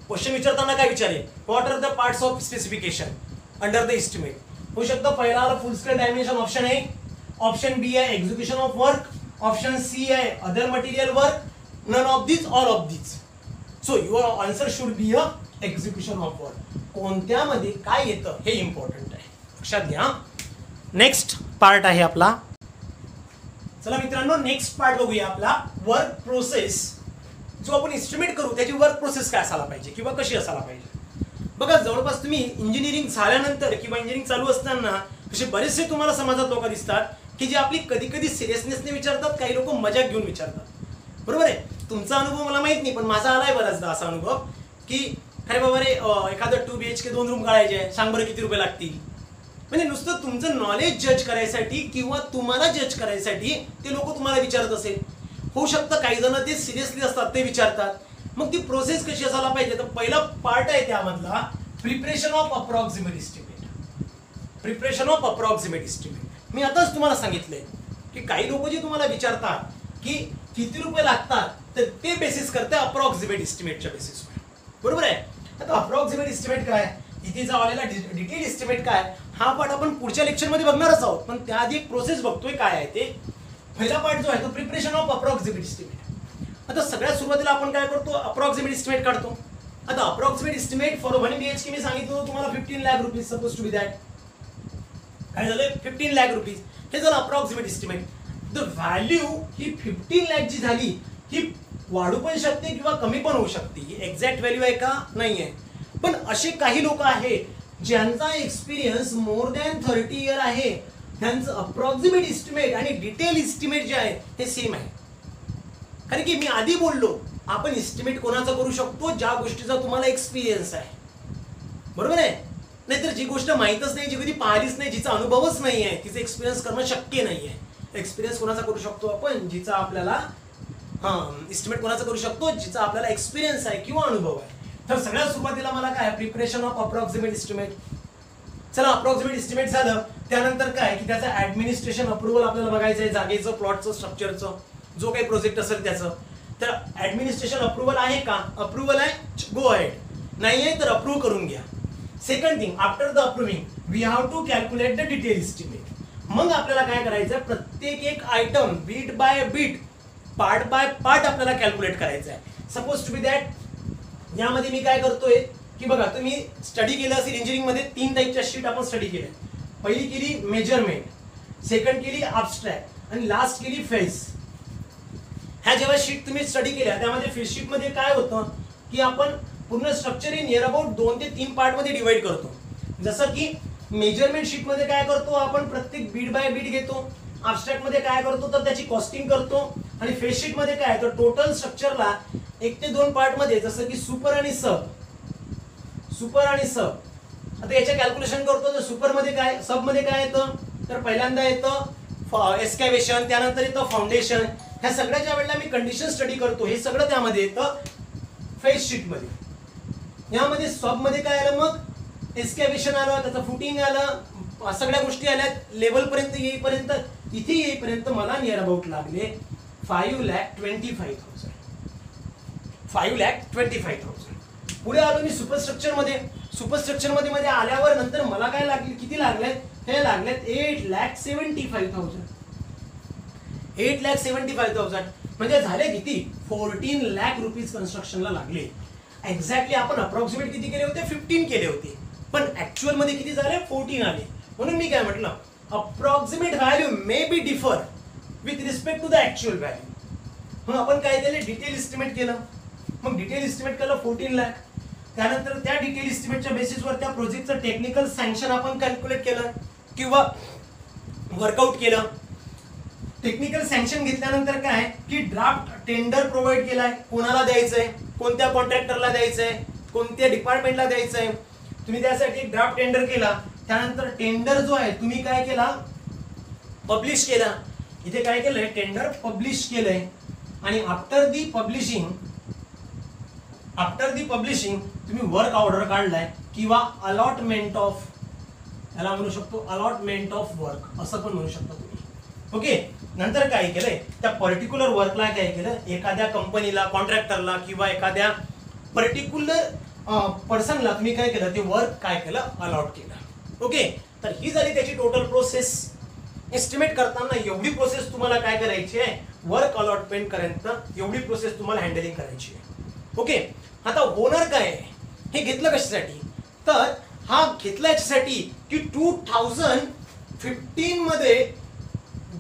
क्वेश्चन विचारताना काय विचारेल, what are the parts of specification under the estimate. होऊ शकतं पहिला आला full scale dimension, option A. Option B आहे execution of work, option C आहे other material work, none of this, all of this. So your answer should be a execution of work. कोणत्यामध्ये काय येतं हे इम्पॉर्टंट आहे, लक्षात घ्या. नेक्स्ट पार्ट आहे आपला. चला मित्रांनो, नेक्स्ट पार्ट बघूया आपला वर्क प्रोसेस. जो आपण इस्टिमेट करू त्याची वर्क प्रोसेस काय असायला पाहिजे किंवा कशी असायला पाहिजे. बघा, जवळपास तुम्ही इंजिनिअरिंग झाल्यानंतर किंवा इंजिनिअरिंग चालू असताना असे बरेचसे तुम्हाला समाजात लोक दिसतात की जे आपली कधी कधी सिरियसनेसने विचारतात, काही लोक मजाक घेऊन विचारतात. बरोबर आहे. तुमचा अनुभव मला माहित नाही, पण माझा आलाय बराचदा असा अनुभव की अरे बाबा रे, एखादं 2 BHK 2 रूम काढायचे, सांग बरं किती रुपये लागतील. म्हणजे नुसतं तुमचं नॉलेज जज करायसाठी किंवा तुम्हाला जज करायसाठी ते लोक तुम्हाला विचारत असेल. होऊ शकतं काही जण ते सिरियसली असतात, ते विचारतात. मग ती प्रोसेस कशी असायला पाहिजे, तर पहिला पार्ट आहे त्यामधला preparation of approximate estimate. Preparation of approximate estimate. मी आताच तुम्हाला सांगितलंय की काही लोक जे तुम्हाला विचारतात की किती रुपये लागतात, तर ते बेसिस करते अप्रॉक्सिमेट इस्टिमेटच्या बेसिसवर. बरोबर आहे. आता अप्रॉक्सिमेट इस्टिमेट काय, इथे जो आलेला डिटेल इस्टिमेट काय, हा पार्ट आपण पुढच्या लेक्चरमध्ये बघणारच आहोत. पण त्याआधी एक प्रोसेस बघतोय काय आहे ते. पहिला पार्ट जो आहे तो प्रिपरेशन ऑफ अप्रॉक्सिमेट इस्टिमेट. आता सगळ्यात सुरुवातीला आपण काय करतो, अप्रॉक्सिमेट इस्टिमेट काढतो. आता अप्रॉक्सिमेट इस्टिमेट फॉर 1 BHK मी सांगितलं तुम्हाला 15 lakh rupees, suppose to be that. काय झालं, 15 लाख रुपीज. हे झालं अप्रॉक्सिमेट इस्टिमेट. द व्हॅल्यू ही 15 लाख जी झाली ही वाढू पण शकते किंवा कमी पण होऊ शकते. ही एक्झॅक्ट व्हॅल्यू आहे का, नाही आहे. पण असे काही लोक आहेत ज्यांचा एक्सपिरियन्स मोर दॅन 30 इयर आहे, त्यांचं अप्रॉक्सिमेट इस्टिमेट आणि डिटेल इस्टिमेट जे आहे ते सेम आहे. कारण की मी आधी बोललो, आपण इस्टिमेट कोणाचा करू शकतो, ज्या गोष्टीचा तुम्हाला एक्सपिरियन्स आहे. बरोबर आहे. नाहीतर जी गोष्ट माहीतच नाही, जी कधी पाहिलीच नाही, जिचा अनुभवच नाही आहे, तिचा एक्सपिरियन्स करणं शक्य नाही आहे. एक्सपिरियन्स कोणाचा करू शकतो आपण, जिचा आपल्याला इस्टिमेट कोणाचा करू शकतो, जिचा आपल्याला एक्सपिरियन्स आहे किंवा अनुभव आहे. तर सगळ्यात सुरुवातीला मला काय, प्रिपरेशन ऑफ अप्रॉक्सिमेट इस्टिमेट. चला, अप्रॉक्सिमेट इस्टिमेट झालं. त्यानंतर काय की त्याचं ऍडमिनिस्ट्रेशन अप्रुव्हल आपल्याला बघायचं आहे, जागेचं, प्लॉटचं, स्ट्रक्चरचं, जो काही प्रोजेक्ट असेल त्याचं. तर ऍडमिनिस्ट्रेशन अप्रुव्हल आहे का, अप्रुव्हल आहे, गो अहेड. नाही आहे तर अप्रूव्ह करून घ्या. Second thing, after the approving we have to calculate the detail estimate. मग आपल्याला काय करायचं, प्रत्येक एक item bit by bit, part by part आपल्याला कॅल्क्युलेट करायचं आहे. सपोज टू बी दॅट यामध्ये मी काय करतोय, की बघा तुम्ही स्टडी केलं असेल इंजिनिअरिंगमध्ये 3 टाईपच्या शीट आपण स्टडी केल्या. पहिली केली मेजरमेंट, सेकंड केली ॲब्स्ट्रॅक्ट आणि लास्ट केली फेस. ह्या जेव्हा शीट तुम्ही स्टडी केल्या त्यामध्ये फेस शीट मध्ये काय होतं की आपण पूर्ण स्ट्रक्चर इन नियर अबाउट 2 ते 3 पार्ट मध्ये डिवाइड करतो. जसं की मेजरमेंट शीट मध्ये काय करतो आपण प्रत्येक बीट बाय बीट घेतो. ॲब्स्ट्रॅक्ट मध्ये काय करतो तर त्याची कॉस्टिंग करतो. आणि फेस शीट मध्ये काय तर टोटल स्ट्रक्चरला 1 ते 2 पार्ट मध्ये जसं की सुपर आणि सब. आता याच्या कॅल्क्युलेशन करतो. तर सुपर मध्ये काय, सब मध्ये काय येतं तर पहिल्यांदा येतं एस्कॅव्हेशन, त्यानंतर येतं फाउंडेशन. ह्या सगळ्याच्या वेळेला मी कंडिशन स्टडी करतो, हे सगळं त्यामध्ये येतं फेस शीट मध्ये. यामध्ये सब मध्ये काय आलं मग एस्कॅव्हेशन आलं, त्याचं फुटिंग आलं, सगळ्या गोष्टी आल्या. लेवल पर्यंत येईपर्यंत इथे येईपर्यंत मला नियर अबाउट लागले 5,25,000. 5,25,000. पुढे आलो मी सुपरस्ट्रक्चर मध्ये. सुपरस्ट्रक्चर मध्ये आल्यावर नंतर मला काय लागले, किती लागलेत, हे लागलेत 8,75,000. 8,75,000 म्हणजे झाले किती 14 लाख रुपीज कन्स्ट्रक्शनला लागले. एक्झॅक्टली आपण अप्रॉक्सिमेट किती केले होते 15 केले होते, पण ऍक्च्युअल मध्ये किती झाले 14 आले. म्हणून मी काय म्हटलं approximate value may be differ with respect to the actual value. मग आपण काय केलं डिटेल इस्टिमेट केलं. मग डिटेल इस्टिमेट केलं 14 लाख. त्यानंतर त्या डिटेल इस्टिमेटच्या बेसिसवर त्या प्रोजेक्टचं टेक्निकल सँक्शन आपण कॅल्क्युलेट केलं किंवा वर्कआउट केलं. टेक्निकल सँक्शन घेतल्यानंतर काय की ड्राफ्ट टेंडर प्रोव्हाइड केलाय, कोणाला द्यायचंय, कोणत्या कॉन्ट्रॅक्टरला द्यायचंय, कोणत्या डिपार्टमेंटला द्यायचंय. तुम्ही त्यासाठी एक ड्राफ्ट टेंडर केला. त्यानंतर टेंडर जो आहे तुम्ही काय केला पब्लिश केला. इथे काय केलंय टेंडर पब्लिश केलंय. आणि आफ्टर दी पब्लिशिंग तुम्ही वर्क ऑर्डर काढलाय किंवा अलॉटमेंट ऑफ, याला म्हणू शकतो अलॉटमेंट ऑफ वर्क असं पण म्हणू शकता तुम्ही. ओके. नंतर काय केलंय त्या पर्टिक्युलर वर्कला काय केलं एखाद्या कंपनीला, कॉन्ट्रॅक्टरला किंवा एखाद्या पर्टिक्युलर पर्सनला तुम्ही काय केलं ते वर्क काय केलं अलॉट केलं. ओके. तर ही झाली त्याची टोटल प्रोसेस. एस्टिमेट करताना एवढी प्रोसेस तुम्हाला काय करायची आहे वर्क अलॉटमेंट पर्यंत एवढी प्रोसेस तुम्हाला हँडलिंग करायची आहे. ओके. आता ओनर काय आहे हे घेतलं कशासाठी तर हा घेतला याच्यासाठी की 2015 मध्ये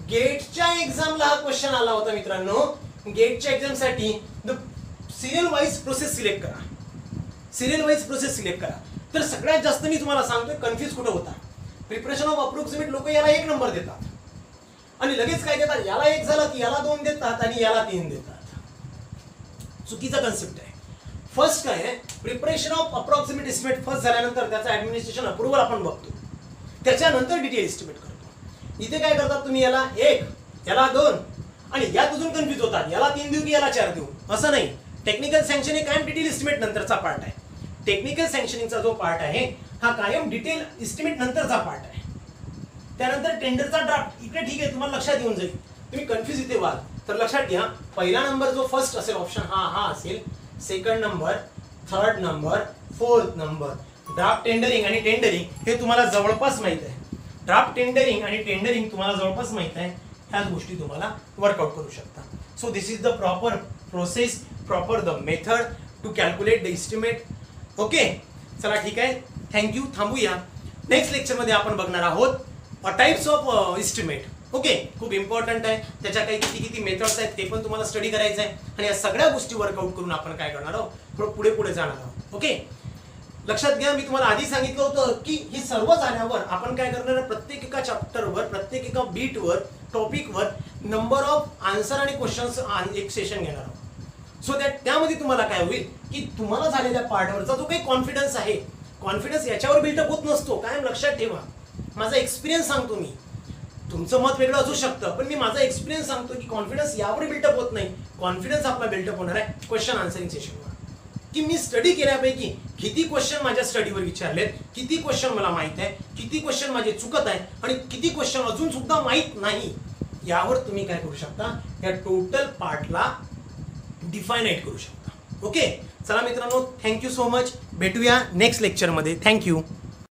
गेटच्या एक्झामला हा क्वेश्चन आला होता मित्रांनो. गेटच्या एक्झाम साठी सिरियल वाईज प्रोसेस सिलेक्ट करा. सिरियल वाईज प्रोसेस सिलेक्ट करा. तर सगळ्यात जास्त मी तुम्हाला सांगतोय कन्फ्युज कुठं होता. प्रिपरेशन ऑफ अप्रोक्सिमेट लोक याला 1 नंबर देतात आणि लगेच काय देतात याला 1 झाला की याला 2 देतात आणि याला 3 देतात. चुकीचा कन्सेप्ट आहे. फर्स्ट काय आहे preparation of approximate estimate first झाल्यानंतर त्याचा ऍडमिनिस्ट्रेशन अप्रुव्हल आपण बघतो, त्याच्यानंतर डिटेल एस्टिमेट करतो. इथे काय करतात तुम्ही याला 1 याला 2 आणि यात अजून कन्फ्युज होतात याला 3 देऊ की याला 4 देऊ असं नाही. टेक्निकल सँक्शन हे कायम डिटेल एस्टिमेट नंतरचा पार्ट आहे. टेक्निकल सँक्शनिंगचा जो पार्ट आहे हा कायम डिटेल एस्टिमेट नंतरचा पार्ट आहे. त्यानंतर टेंडरचा ड्राफ्ट इकडे ठीक आहे तुम्हाला लक्षात येऊन जाईल. तुम्ही कन्फ्युज इथे व्हाल तर लक्षात घ्या पहिला नंबर जो फर्स्ट असेल ऑप्शन हा असेल, second number, third number, fourth number. Draft tendering आणि टेंडरिंग हे तुम्हाला जवळपास माहित आहे. ड्राफ्ट टेंडरिंग आणि टेंडरिंग तुम्हाला जवळपास माहित आहे. ह्याच गोष्टी तुम्हाला वर्कआउट करू शकता. So this is the proper process, proper the method to calculate the estimate. Okay. चला ठीक आहे. थँक्यू. थांबूया. नेक्स्ट लेक्चरमध्ये आपण बघणार आहोत टाइप्स ऑफ एस्टिमेट. ओके. खूप इम्पॉर्टंट आहे. त्याच्या काही किती मेथड्स आहेत ते पण तुम्हाला स्टडी करायचं आहे आणि या सगळ्या गोष्टी वर्कआउट करून आपण काय करणार आहोत थोडं पुढे जाणार आहोत. ओके. लक्षात घ्या मी तुम्हाला आधी सांगितलं होतं की हे सर्व झाल्यावर आपण काय करणार प्रत्येक एका चॅप्टरवर, प्रत्येक एका बीटवर, टॉपिकवर नंबर ऑफ आन्सर आणि क्वेश्चन्स एक सेशन घेणार आहोत. सो दॅट त्यामध्ये तुम्हाला काय होईल की तुम्हाला झालेल्या पार्टवरचा जो काही कॉन्फिडन्स आहे, कॉन्फिडन्स याच्यावर बिल्डअप होत नसतो. कायम लक्षात ठेवा. माझा एक्सपिरियन्स सांगतो मी. तुमचं मत वेगळं असू शकतं पण मी माझा एक्सपिरियन्स सांगतो की कॉन्फिडन्स यावर बिल्डअप होत नाही. कॉन्फिडन्स आपला बिल्डअप होणार आहे क्वेश्चन आन्सरिंग सेशनवर. की मी स्टडी केल्यापैकी किती क्वेश्चन माझ्या स्टडीवर विचारलेत, किती क्वेश्चन मला माहित आहे, किती क्वेश्चन माझे चुकत आहे आणि किती क्वेश्चन अजून सुद्धा माहित नाही, यावर तुम्ही काय करू शकता या टोटल पार्टला डिफायनाइट करू शकता. ओके. चला मित्रांनो थँक्यू सो मच. भेटूया नेक्स्ट लेक्चरमध्ये. थँक्यू.